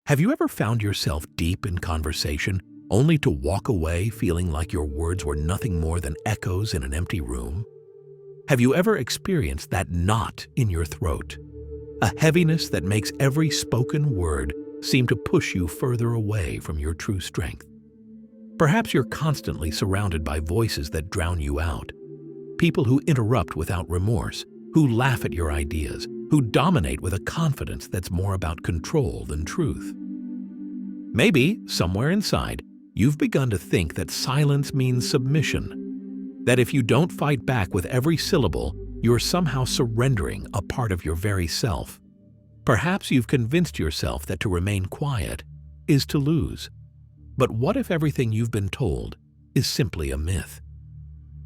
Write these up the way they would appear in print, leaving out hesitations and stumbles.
Have you ever found yourself deep in conversation only to walk away feeling like your words were nothing more than echoes in an empty room? Have you ever experienced that knot in your throat? A heaviness that makes every spoken word seem to push you further away from your true strength. Perhaps you're constantly surrounded by voices that drown you out. People who interrupt without remorse, who laugh at your ideas, who dominate with a confidence that's more about control than truth. Maybe, somewhere inside, you've begun to think that silence means submission, that if you don't fight back with every syllable, you're somehow surrendering a part of your very self. Perhaps you've convinced yourself that to remain quiet is to lose. But what if everything you've been told is simply a myth?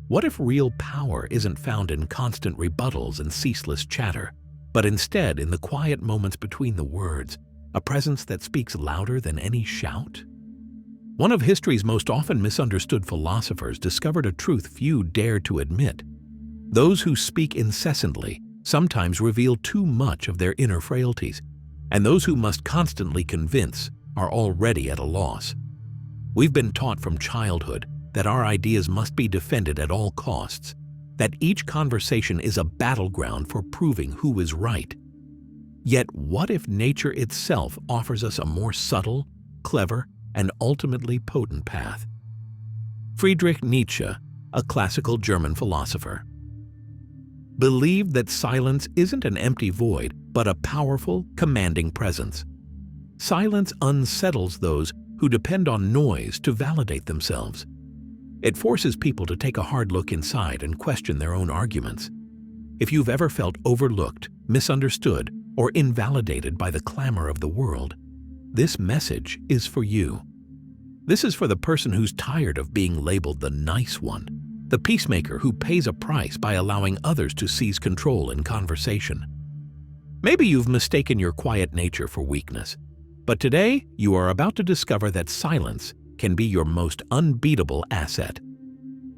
What if real power isn't found in constant rebuttals and ceaseless chatter, but instead in the quiet moments between the words, a presence that speaks louder than any shout? One of history's most often misunderstood philosophers discovered a truth few dare to admit. Those who speak incessantly sometimes reveal too much of their inner frailties, and those who must constantly convince are already at a loss. We've been taught from childhood that our ideas must be defended at all costs, that each conversation is a battleground for proving who is right. Yet what if nature itself offers us a more subtle, clever, and ultimately potent path? Friedrich Nietzsche, a classical German philosopher, believed that silence isn't an empty void, but a powerful, commanding presence. Silence unsettles those who depend on noise to validate themselves. It forces people to take a hard look inside and question their own arguments. If you've ever felt overlooked, misunderstood, or invalidated by the clamor of the world, this message is for you. This is for the person who's tired of being labeled the nice one, the peacemaker who pays a price by allowing others to seize control in conversation. Maybe you've mistaken your quiet nature for weakness, but today you are about to discover that silence can be your most unbeatable asset.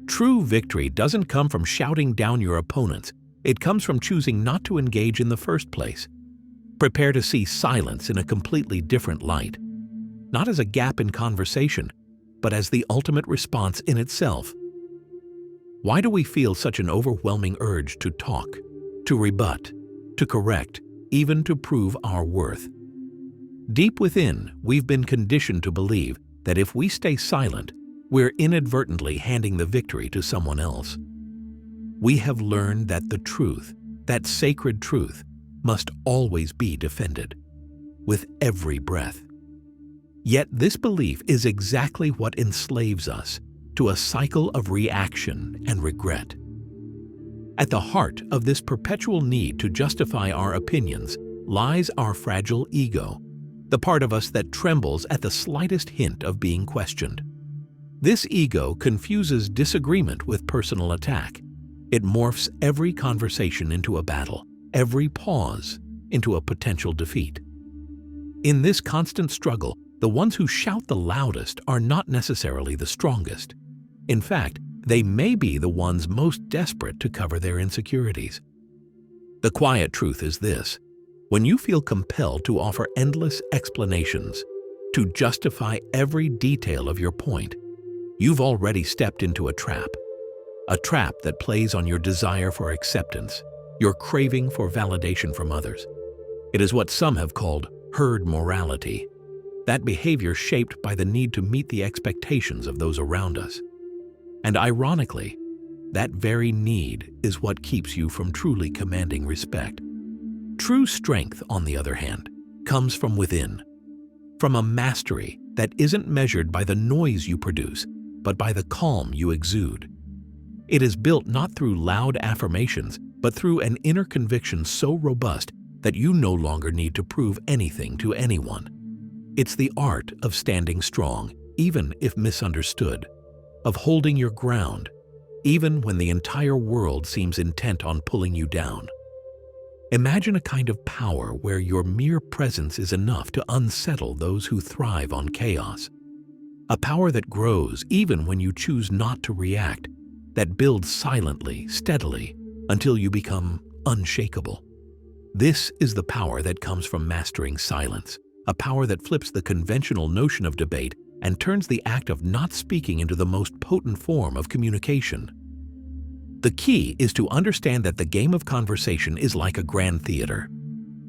True victory doesn't come from shouting down your opponents. It comes from choosing not to engage in the first place. Prepare to see silence in a completely different light, not as a gap in conversation, but as the ultimate response in itself. Why do we feel such an overwhelming urge to talk, to rebut, to correct, even to prove our worth? Deep within, we've been conditioned to believe that if we stay silent, we're inadvertently handing the victory to someone else. We have learned that the truth, that sacred truth, must always be defended, with every breath. Yet this belief is exactly what enslaves us to a cycle of reaction and regret. At the heart of this perpetual need to justify our opinions lies our fragile ego, the part of us that trembles at the slightest hint of being questioned. This ego confuses disagreement with personal attack. It morphs every conversation into a battle, every pause into a potential defeat. In this constant struggle, the ones who shout the loudest are not necessarily the strongest. In fact, they may be the ones most desperate to cover their insecurities. The quiet truth is this: when you feel compelled to offer endless explanations, to justify every detail of your point, you've already stepped into a trap that plays on your desire for acceptance, your craving for validation from others. It is what some have called herd morality, that behavior shaped by the need to meet the expectations of those around us. And ironically, that very need is what keeps you from truly commanding respect. True strength, on the other hand, comes from within, from a mastery that isn't measured by the noise you produce, but by the calm you exude. It is built not through loud affirmations, but through an inner conviction so robust that you no longer need to prove anything to anyone. It's the art of standing strong, even if misunderstood, of holding your ground, even when the entire world seems intent on pulling you down. Imagine a kind of power where your mere presence is enough to unsettle those who thrive on chaos. A power that grows even when you choose not to react, that builds silently, steadily, until you become unshakable. This is the power that comes from mastering silence, a power that flips the conventional notion of debate and turns the act of not speaking into the most potent form of communication. The key is to understand that the game of conversation is like a grand theater.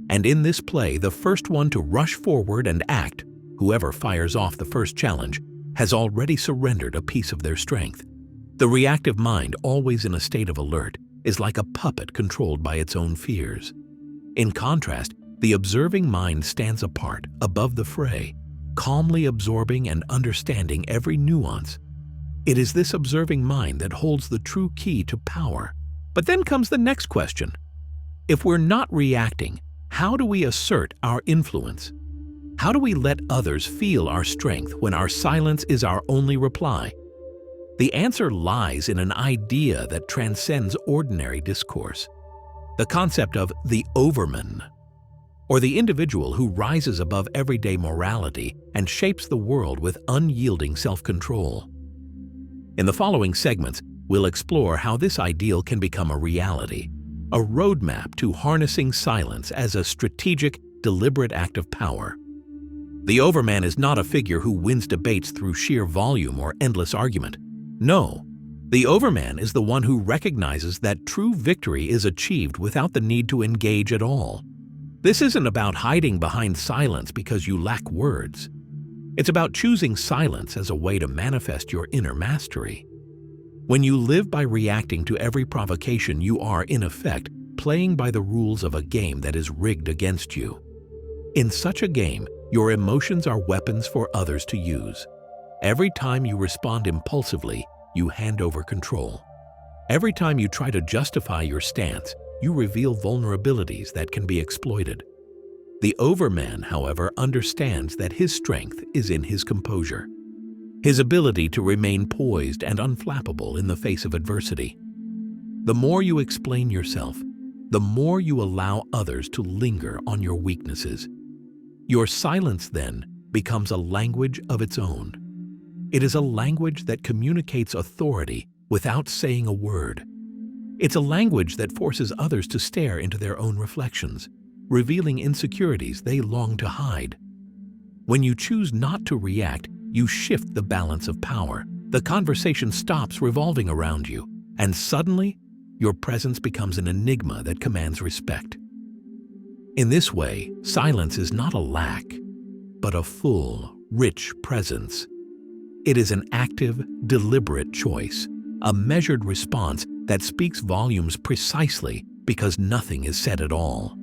And in this play, the first one to rush forward and act, whoever fires off the first challenge, has already surrendered a piece of their strength. The reactive mind, always in a state of alert, is like a puppet controlled by its own fears. In contrast, the observing mind stands apart, above the fray, calmly absorbing and understanding every nuance. It is this observing mind that holds the true key to power. But then comes the next question. If we're not reacting, how do we assert our influence? How do we let others feel our strength when our silence is our only reply? The answer lies in an idea that transcends ordinary discourse. The concept of the Overman, or the individual who rises above everyday morality and shapes the world with unyielding self-control. In the following segments, we'll explore how this ideal can become a reality, a roadmap to harnessing silence as a strategic, deliberate act of power. The Overman is not a figure who wins debates through sheer volume or endless argument. No, the Overman is the one who recognizes that true victory is achieved without the need to engage at all. This isn't about hiding behind silence because you lack words. It's about choosing silence as a way to manifest your inner mastery. When you live by reacting to every provocation, you are, in effect, playing by the rules of a game that is rigged against you. In such a game, your emotions are weapons for others to use. Every time you respond impulsively, you hand over control. Every time you try to justify your stance, you reveal vulnerabilities that can be exploited. The Overman, however, understands that his strength is in his composure, his ability to remain poised and unflappable in the face of adversity. The more you explain yourself, the more you allow others to linger on your weaknesses. Your silence, then, becomes a language of its own. It is a language that communicates authority without saying a word. It's a language that forces others to stare into their own reflections, revealing insecurities they long to hide. When you choose not to react, you shift the balance of power. The conversation stops revolving around you, and suddenly, your presence becomes an enigma that commands respect. In this way, silence is not a lack, but a full, rich presence. It is an active, deliberate choice, a measured response that speaks volumes precisely because nothing is said at all.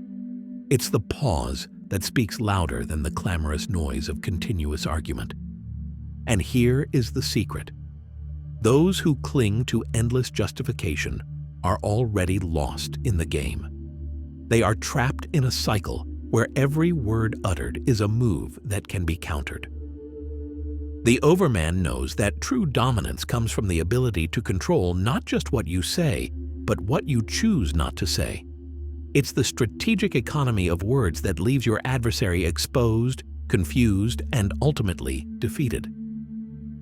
It's the pause that speaks louder than the clamorous noise of continuous argument. And here is the secret. Those who cling to endless justification are already lost in the game. They are trapped in a cycle where every word uttered is a move that can be countered. The Overman knows that true dominance comes from the ability to control not just what you say, but what you choose not to say. It's the strategic economy of words that leaves your adversary exposed, confused, and ultimately defeated.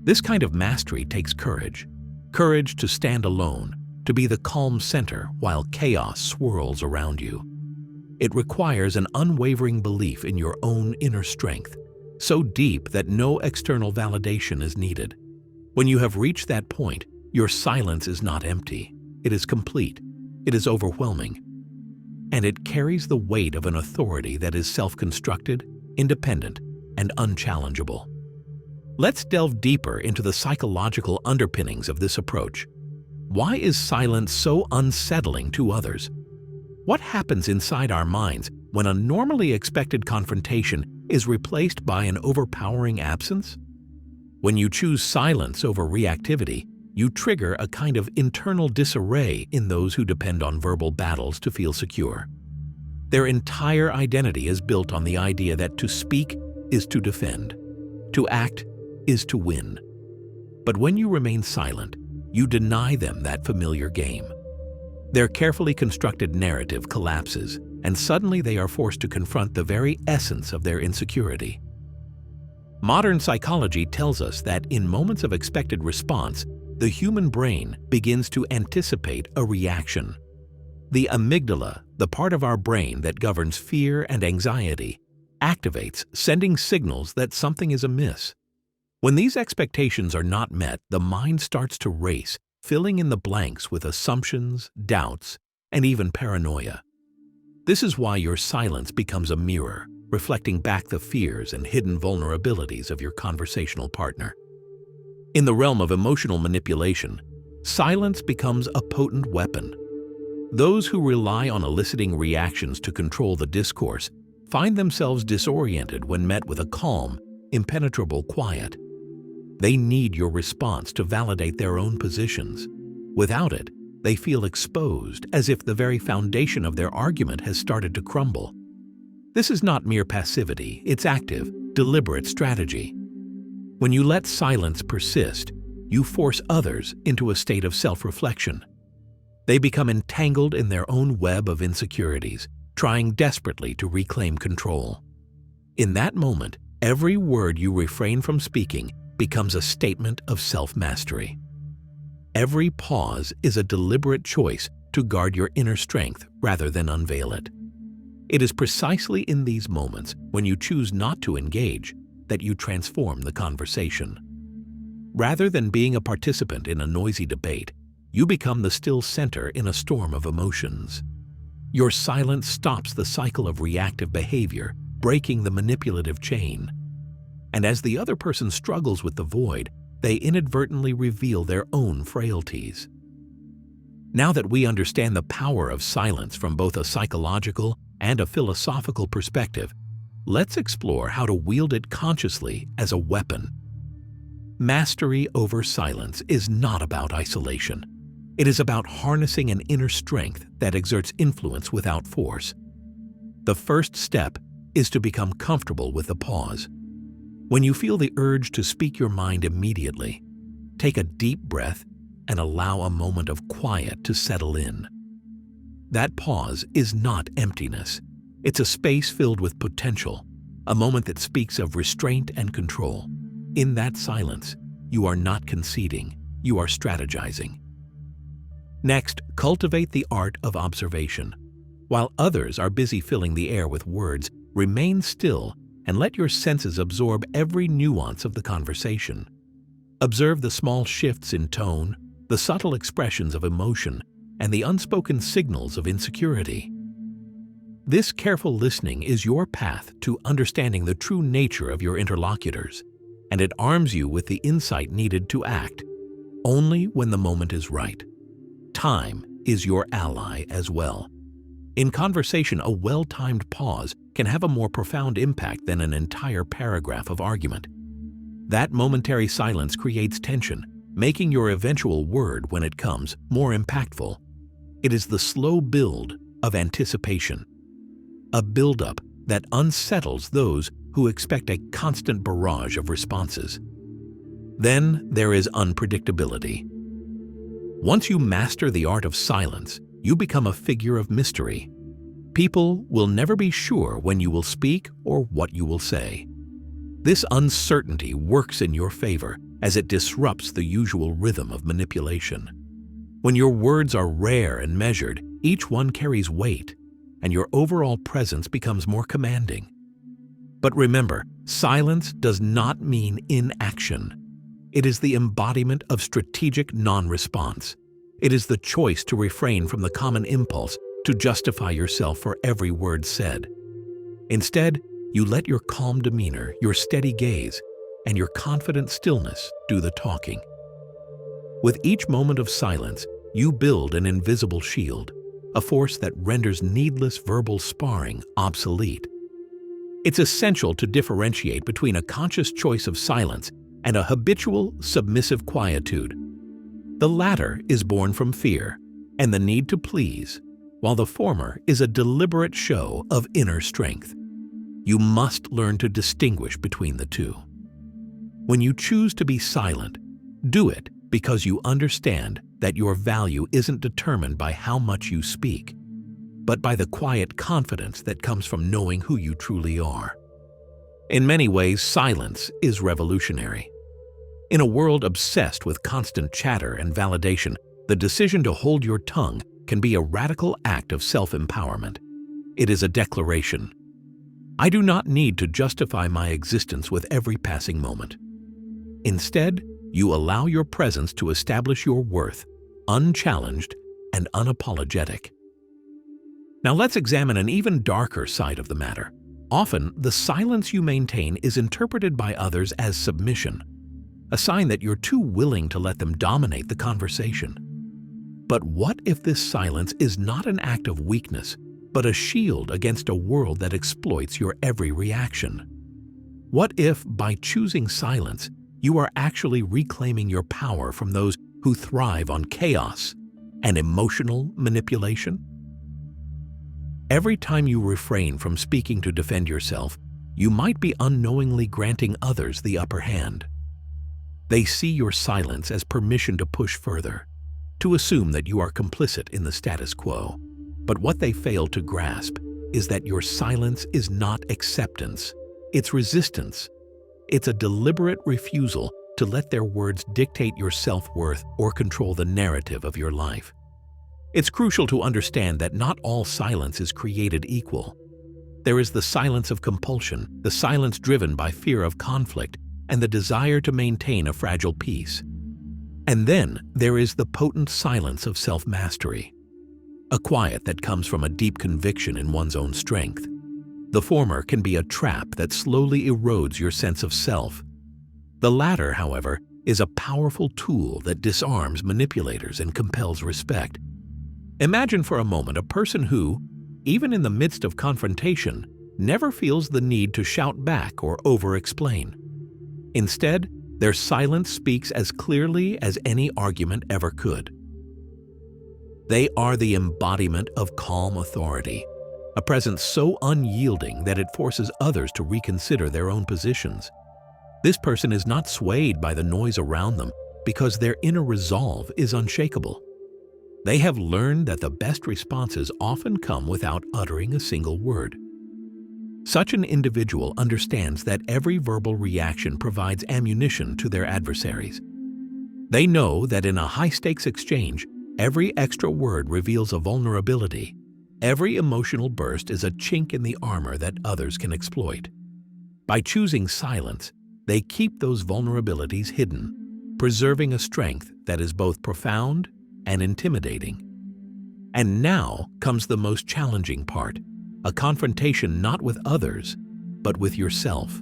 This kind of mastery takes courage. Courage to stand alone, to be the calm center while chaos swirls around you. It requires an unwavering belief in your own inner strength, so deep that no external validation is needed. When you have reached that point, your silence is not empty. It is complete. It is overwhelming. And it carries the weight of an authority that is self-constructed, independent, and unchallengeable. Let's delve deeper into the psychological underpinnings of this approach. Why is silence so unsettling to others? What happens inside our minds when a normally expected confrontation is replaced by an overpowering absence? When you choose silence over reactivity, you trigger a kind of internal disarray in those who depend on verbal battles to feel secure. Their entire identity is built on the idea that to speak is to defend, to act is to win. But when you remain silent, you deny them that familiar game. Their carefully constructed narrative collapses, and suddenly they are forced to confront the very essence of their insecurity. Modern psychology tells us that in moments of expected response, the human brain begins to anticipate a reaction. The amygdala, the part of our brain that governs fear and anxiety, activates, sending signals that something is amiss. When these expectations are not met, the mind starts to race, filling in the blanks with assumptions, doubts, and even paranoia. This is why your silence becomes a mirror, reflecting back the fears and hidden vulnerabilities of your conversational partner. In the realm of emotional manipulation, silence becomes a potent weapon. Those who rely on eliciting reactions to control the discourse find themselves disoriented when met with a calm, impenetrable quiet. They need your response to validate their own positions. Without it, they feel exposed, as if the very foundation of their argument has started to crumble. This is not mere passivity, it's active, deliberate strategy. When you let silence persist, you force others into a state of self-reflection. They become entangled in their own web of insecurities, trying desperately to reclaim control. In that moment, every word you refrain from speaking becomes a statement of self-mastery. Every pause is a deliberate choice to guard your inner strength rather than unveil it. It is precisely in these moments, when you choose not to engage, that you transform the conversation. Rather than being a participant in a noisy debate, you become the still center in a storm of emotions. Your silence stops the cycle of reactive behavior, breaking the manipulative chain. And as the other person struggles with the void, they inadvertently reveal their own frailties. Now that we understand the power of silence from both a psychological and a philosophical perspective, let's explore how to wield it consciously as a weapon. Mastery over silence is not about isolation. It is about harnessing an inner strength that exerts influence without force. The first step is to become comfortable with the pause. When you feel the urge to speak your mind immediately, take a deep breath and allow a moment of quiet to settle in. That pause is not emptiness. It's a space filled with potential, a moment that speaks of restraint and control. In that silence, you are not conceding, you are strategizing. Next, cultivate the art of observation. While others are busy filling the air with words, remain still and let your senses absorb every nuance of the conversation. Observe the small shifts in tone, the subtle expressions of emotion, and the unspoken signals of insecurity. This careful listening is your path to understanding the true nature of your interlocutors, and it arms you with the insight needed to act only when the moment is right. Time is your ally as well. In conversation, a well-timed pause can have a more profound impact than an entire paragraph of argument. That momentary silence creates tension, making your eventual word, when it comes, more impactful. It is the slow build of anticipation, a buildup that unsettles those who expect a constant barrage of responses. Then there is unpredictability. Once you master the art of silence, you become a figure of mystery. People will never be sure when you will speak or what you will say. This uncertainty works in your favor as it disrupts the usual rhythm of manipulation. When your words are rare and measured, each one carries weight, and your overall presence becomes more commanding. But remember, silence does not mean inaction. It is the embodiment of strategic non-response. It is the choice to refrain from the common impulse to justify yourself for every word said. Instead, you let your calm demeanor, your steady gaze, and your confident stillness do the talking. With each moment of silence, you build an invisible shield, a force that renders needless verbal sparring obsolete. It's essential to differentiate between a conscious choice of silence and a habitual, submissive quietude. The latter is born from fear and the need to please, while the former is a deliberate show of inner strength. You must learn to distinguish between the two. When you choose to be silent, do it because you understand that your value isn't determined by how much you speak, but by the quiet confidence that comes from knowing who you truly are. In many ways, silence is revolutionary. In a world obsessed with constant chatter and validation, the decision to hold your tongue can be a radical act of self-empowerment. It is a declaration: I do not need to justify my existence with every passing moment. Instead, you allow your presence to establish your worth, unchallenged and unapologetic. Now let's examine an even darker side of the matter. Often, the silence you maintain is interpreted by others as submission, a sign that you're too willing to let them dominate the conversation. But what if this silence is not an act of weakness, but a shield against a world that exploits your every reaction? What if, by choosing silence, you are actually reclaiming your power from those who thrive on chaos and emotional manipulation? Every time you refrain from speaking to defend yourself, you might be unknowingly granting others the upper hand. They see your silence as permission to push further, to assume that you are complicit in the status quo. But what they fail to grasp is that your silence is not acceptance, it's resistance. It's a deliberate refusal to let their words dictate your self-worth or control the narrative of your life. It's crucial to understand that not all silence is created equal. There is the silence of compulsion, the silence driven by fear of conflict, and the desire to maintain a fragile peace. And then there is the potent silence of self-mastery, a quiet that comes from a deep conviction in one's own strength. The former can be a trap that slowly erodes your sense of self. The latter, however, is a powerful tool that disarms manipulators and compels respect. Imagine for a moment a person who, even in the midst of confrontation, never feels the need to shout back or over-explain. Instead, their silence speaks as clearly as any argument ever could. They are the embodiment of calm authority, a presence so unyielding that it forces others to reconsider their own positions. This person is not swayed by the noise around them because their inner resolve is unshakable. They have learned that the best responses often come without uttering a single word. Such an individual understands that every verbal reaction provides ammunition to their adversaries. They know that in a high-stakes exchange, every extra word reveals a vulnerability. Every emotional burst is a chink in the armor that others can exploit. By choosing silence, they keep those vulnerabilities hidden, preserving a strength that is both profound and intimidating. And now comes the most challenging part, a confrontation not with others, but with yourself.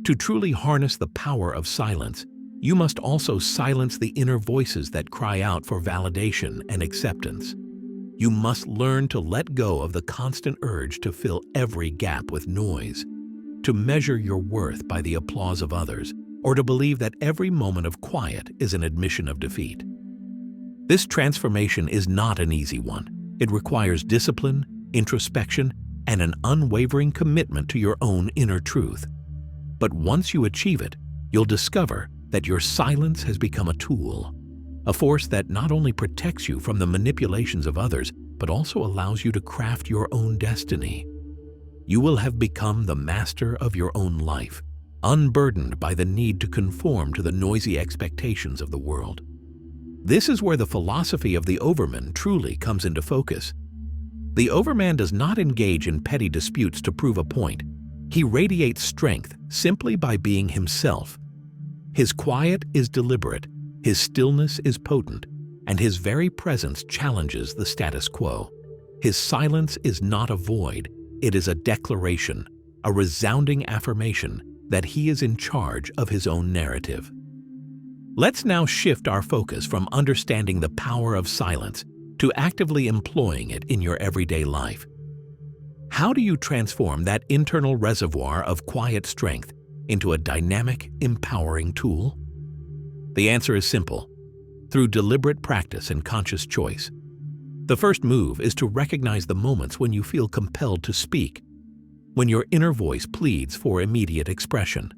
To truly harness the power of silence, you must also silence the inner voices that cry out for validation and acceptance. You must learn to let go of the constant urge to fill every gap with noise, to measure your worth by the applause of others, or to believe that every moment of quiet is an admission of defeat. This transformation is not an easy one. It requires discipline, introspection, and an unwavering commitment to your own inner truth. But once you achieve it, you'll discover that your silence has become a tool, a force that not only protects you from the manipulations of others, but also allows you to craft your own destiny. You will have become the master of your own life, unburdened by the need to conform to the noisy expectations of the world. This is where the philosophy of the Overman truly comes into focus. The Overman does not engage in petty disputes to prove a point. He radiates strength simply by being himself. His quiet is deliberate, his stillness is potent, and his very presence challenges the status quo. His silence is not a void, it is a declaration, a resounding affirmation that he is in charge of his own narrative. Let's now shift our focus from understanding the power of silence to actively employing it in your everyday life. How do you transform that internal reservoir of quiet strength into a dynamic, empowering tool? The answer is simple: through deliberate practice and conscious choice. The first move is to recognize the moments when you feel compelled to speak, when your inner voice pleads for immediate expression.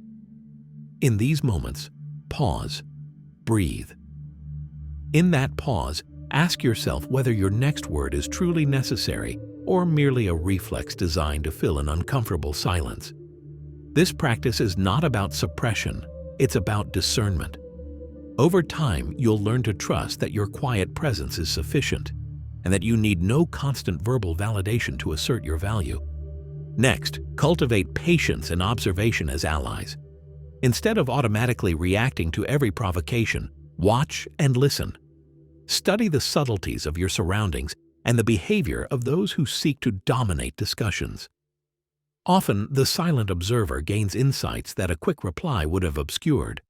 In these moments, pause. Breathe. In that pause, ask yourself whether your next word is truly necessary or merely a reflex designed to fill an uncomfortable silence. This practice is not about suppression, it's about discernment. Over time, you'll learn to trust that your quiet presence is sufficient and that you need no constant verbal validation to assert your value. Next, cultivate patience and observation as allies. Instead of automatically reacting to every provocation, watch and listen. Study the subtleties of your surroundings and the behavior of those who seek to dominate discussions. Often, the silent observer gains insights that a quick reply would have obscured.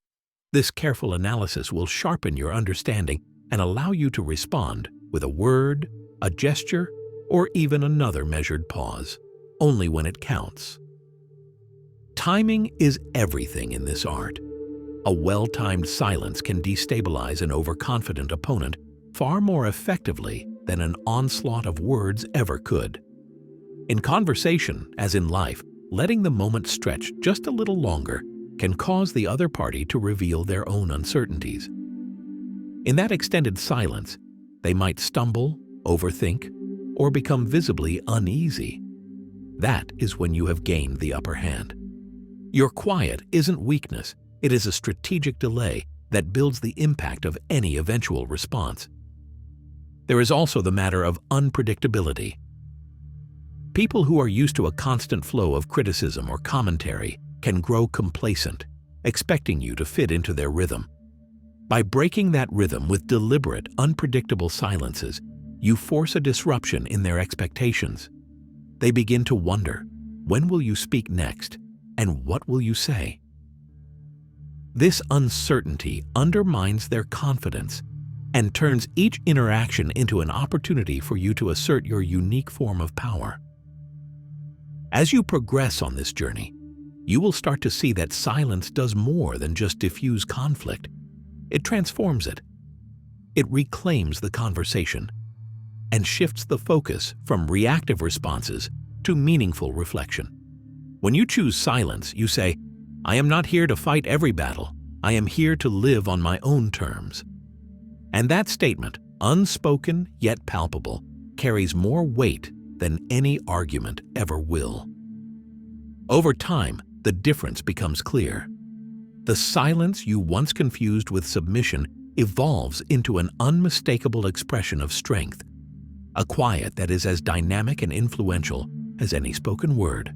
This careful analysis will sharpen your understanding and allow you to respond with a word, a gesture, or even another measured pause, only when it counts. Timing is everything in this art. A well-timed silence can destabilize an overconfident opponent far more effectively than an onslaught of words ever could. In conversation, as in life, letting the moment stretch just a little longer can cause the other party to reveal their own uncertainties. In that extended silence, they might stumble, overthink, or become visibly uneasy. That is when you have gained the upper hand. Your quiet isn't weakness, it is a strategic delay that builds the impact of any eventual response. There is also the matter of unpredictability. People who are used to a constant flow of criticism or commentary can grow complacent, expecting you to fit into their rhythm. By breaking that rhythm with deliberate, unpredictable silences, you force a disruption in their expectations. They begin to wonder, when will you speak next, and what will you say? This uncertainty undermines their confidence and turns each interaction into an opportunity for you to assert your unique form of power. As you progress on this journey, you will start to see that silence does more than just diffuse conflict. It transforms it. It reclaims the conversation and shifts the focus from reactive responses to meaningful reflection. When you choose silence, you say, "I am not here to fight every battle. I am here to live on my own terms." And that statement, unspoken yet palpable, carries more weight than any argument ever will. Over time, the difference becomes clear. The silence you once confused with submission evolves into an unmistakable expression of strength, a quiet that is as dynamic and influential as any spoken word.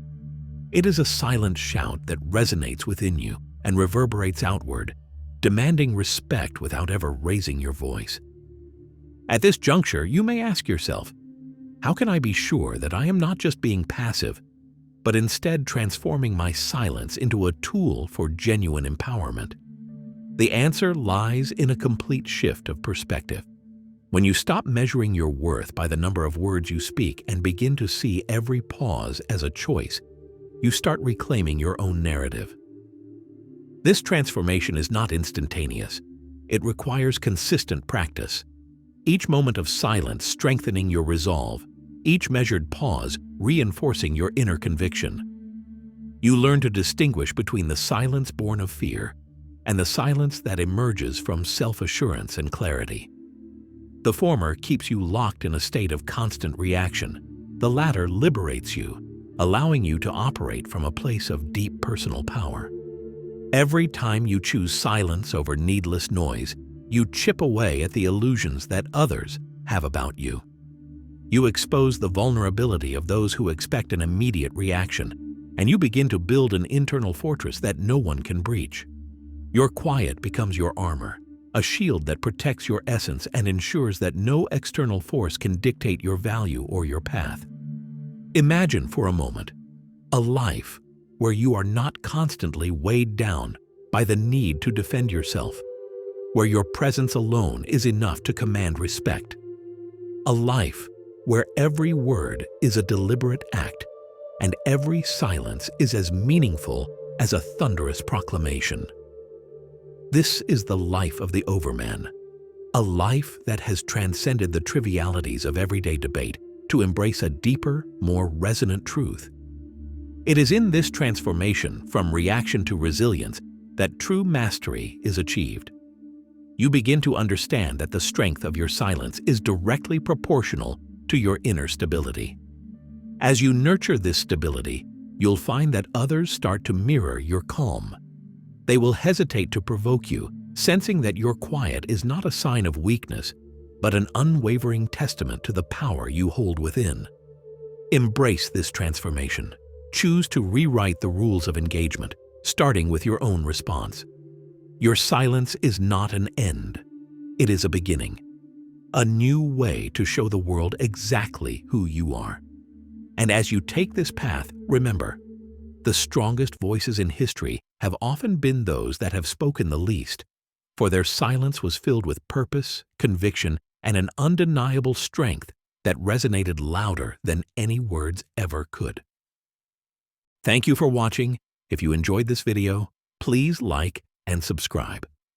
It is a silent shout that resonates within you and reverberates outward, demanding respect without ever raising your voice. At this juncture, you may ask yourself, how can I be sure that I am not just being passive, but instead transforming my silence into a tool for genuine empowerment? The answer lies in a complete shift of perspective. When you stop measuring your worth by the number of words you speak and begin to see every pause as a choice, you start reclaiming your own narrative. This transformation is not instantaneous. It requires consistent practice. Each moment of silence strengthening your resolve, each measured pause reinforcing your inner conviction. You learn to distinguish between the silence born of fear and the silence that emerges from self-assurance and clarity. The former keeps you locked in a state of constant reaction. The latter liberates you, allowing you to operate from a place of deep personal power. Every time you choose silence over needless noise, you chip away at the illusions that others have about you. You expose the vulnerability of those who expect an immediate reaction, and you begin to build an internal fortress that no one can breach. Your quiet becomes your armor, a shield that protects your essence and ensures that no external force can dictate your value or your path. Imagine for a moment a life where you are not constantly weighed down by the need to defend yourself, where your presence alone is enough to command respect. A life where every word is a deliberate act and every silence is as meaningful as a thunderous proclamation. This is the life of the Overman, a life that has transcended the trivialities of everyday debate to embrace a deeper, more resonant truth. It is in this transformation from reaction to resilience that true mastery is achieved. You begin to understand that the strength of your silence is directly proportional to your inner stability. As you nurture this stability, you'll find that others start to mirror your calm. They will hesitate to provoke you, sensing that your quiet is not a sign of weakness, but an unwavering testament to the power you hold within. Embrace this transformation. Choose to rewrite the rules of engagement, starting with your own response. Your silence is not an end. It is a beginning. A new way to show the world exactly who you are. And as you take this path, remember, the strongest voices in history have often been those that have spoken the least, for their silence was filled with purpose, conviction, and an undeniable strength that resonated louder than any words ever could. Thank you for watching. If you enjoyed this video, please like and subscribe.